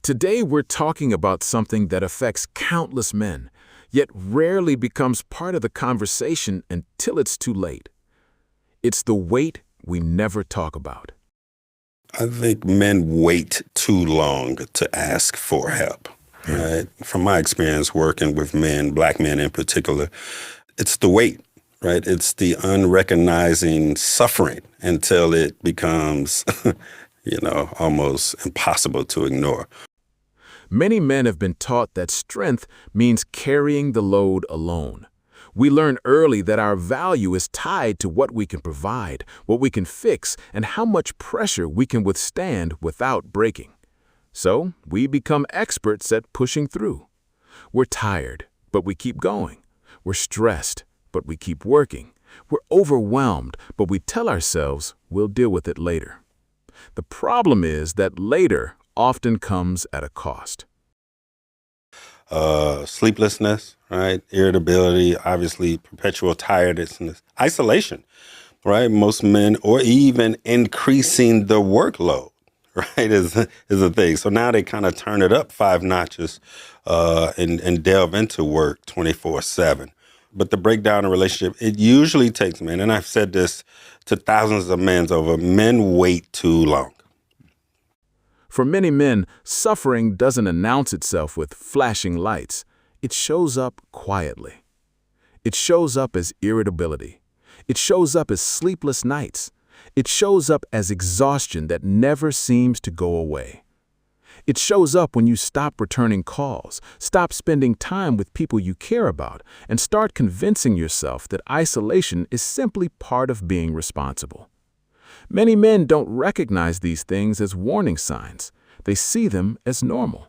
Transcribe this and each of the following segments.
Today we're talking about something that affects countless men, yet rarely becomes part of the conversation until it's too late. It's the weight we never talk about. I think men wait too long to ask for help. Right? From my experience working with men, black men in particular, it's the wait, right? It's the unrecognizing suffering until it becomes, almost impossible to ignore. Many men have been taught that strength means carrying the load alone. We learn early that our value is tied to what we can provide, what we can fix, and how much pressure we can withstand without breaking. So we become experts at pushing through. We're tired, but we keep going. We're stressed, but we keep working. We're overwhelmed, but we tell ourselves we'll deal with it later. The problem is that later often comes at a cost. Sleeplessness, right? Irritability, obviously perpetual tiredness, isolation, right? Most men, or even increasing the workload, right, is a thing. So now they kind of turn it up 5 notches and delve into work 24/7. But the breakdown in relationship, it usually takes men, and I've said this to thousands of men over, men wait too long. For many men, suffering doesn't announce itself with flashing lights. It shows up quietly. It shows up as irritability. It shows up as sleepless nights. It shows up as exhaustion that never seems to go away. It shows up when you stop returning calls, stop spending time with people you care about, and start convincing yourself that isolation is simply part of being responsible. Many men don't recognize these things as warning signs. They see them as normal.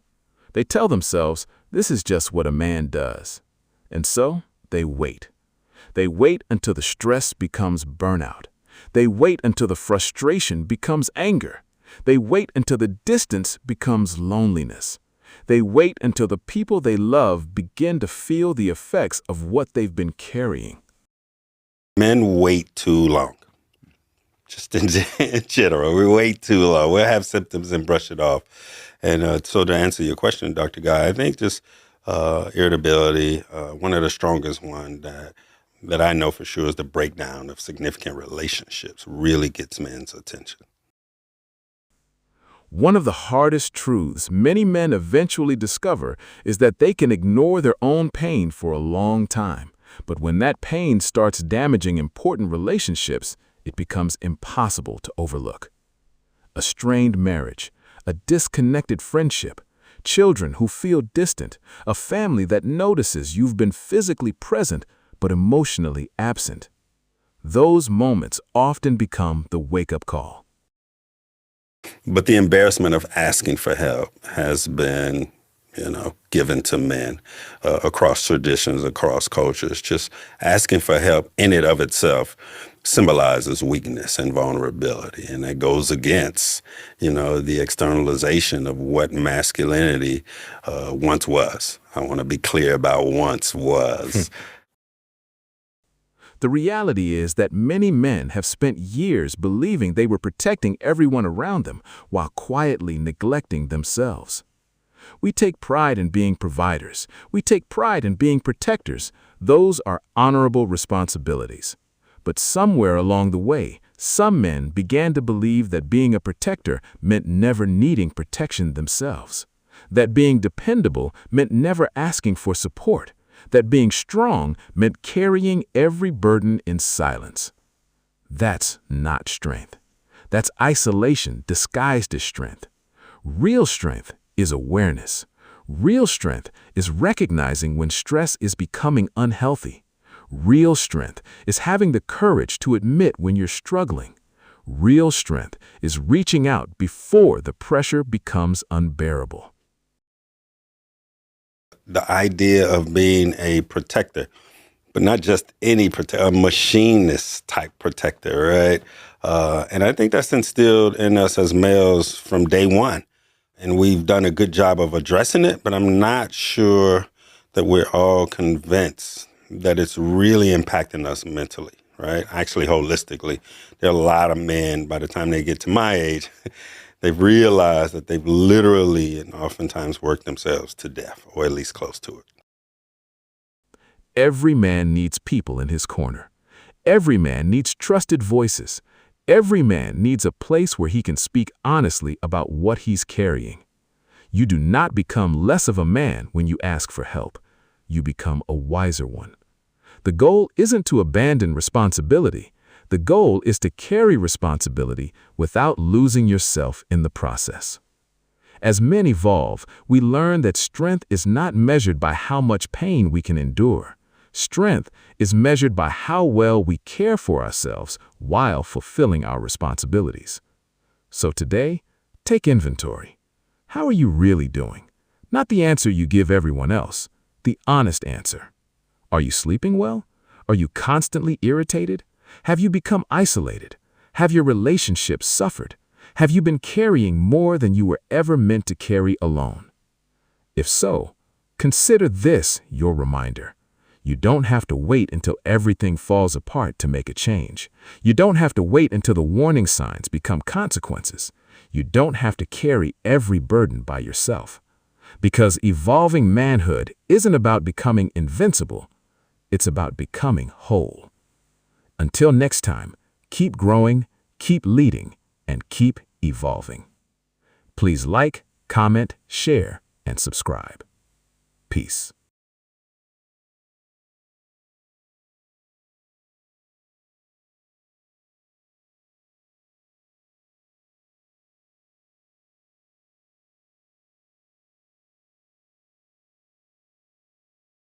They tell themselves, this is just what a man does. And so, they wait. They wait until the stress becomes burnout. They wait until the frustration becomes anger. They wait until the distance becomes loneliness. They wait until the people they love begin to feel the effects of what they've been carrying. Men wait too long. Just in general, we wait too long. We'll have symptoms and brush it off. And so to answer your question, Dr. Guy, I think just irritability, one of the strongest one that I know for sure is the breakdown of significant relationships really gets men's attention. One of the hardest truths many men eventually discover is that they can ignore their own pain for a long time. But when that pain starts damaging important relationships, it becomes impossible to overlook. A strained marriage, a disconnected friendship, children who feel distant, a family that notices you've been physically present but emotionally absent. Those moments often become the wake-up call. But the embarrassment of asking for help has been, given to men across traditions, across cultures. Just asking for help in and of itself symbolizes weakness and vulnerability. And that goes against, the externalization of what masculinity once was. I want to be clear about once was. The reality is that many men have spent years believing they were protecting everyone around them while quietly neglecting themselves. We take pride in being providers. We take pride in being protectors. Those are honorable responsibilities. But somewhere along the way, some men began to believe that being a protector meant never needing protection themselves. That being dependable meant never asking for support. That being strong meant carrying every burden in silence. That's not strength. That's isolation disguised as strength. Real strength is awareness. Real strength is recognizing when stress is becoming unhealthy. Real strength is having the courage to admit when you're struggling. Real strength is reaching out before the pressure becomes unbearable. The idea of being a protector, but not just any protector, a machinist type protector, right? And I think that's instilled in us as males from day one. And we've done a good job of addressing it, but I'm not sure that we're all convinced that it's really impacting us mentally, right? Actually, holistically. There are a lot of men, by the time they get to my age, they've realized that they've literally and oftentimes worked themselves to death, or at least close to it. Every man needs people in his corner. Every man needs trusted voices. Every man needs a place where he can speak honestly about what he's carrying. You do not become less of a man when you ask for help. You become a wiser one. The goal isn't to abandon responsibility. The goal is to carry responsibility without losing yourself in the process. As men evolve, we learn that strength is not measured by how much pain we can endure. Strength is measured by how well we care for ourselves while fulfilling our responsibilities. So today, take inventory. How are you really doing? Not the answer you give everyone else, the honest answer. Are you sleeping well? Are you constantly irritated? Have you become isolated? Have your relationships suffered? Have you been carrying more than you were ever meant to carry alone? If so, consider this your reminder. You don't have to wait until everything falls apart to make a change. You don't have to wait until the warning signs become consequences. You don't have to carry every burden by yourself. Because evolving manhood isn't about becoming invincible. It's about becoming whole. Until next time, keep growing, keep leading, and keep evolving. Please like, comment, share, and subscribe. Peace.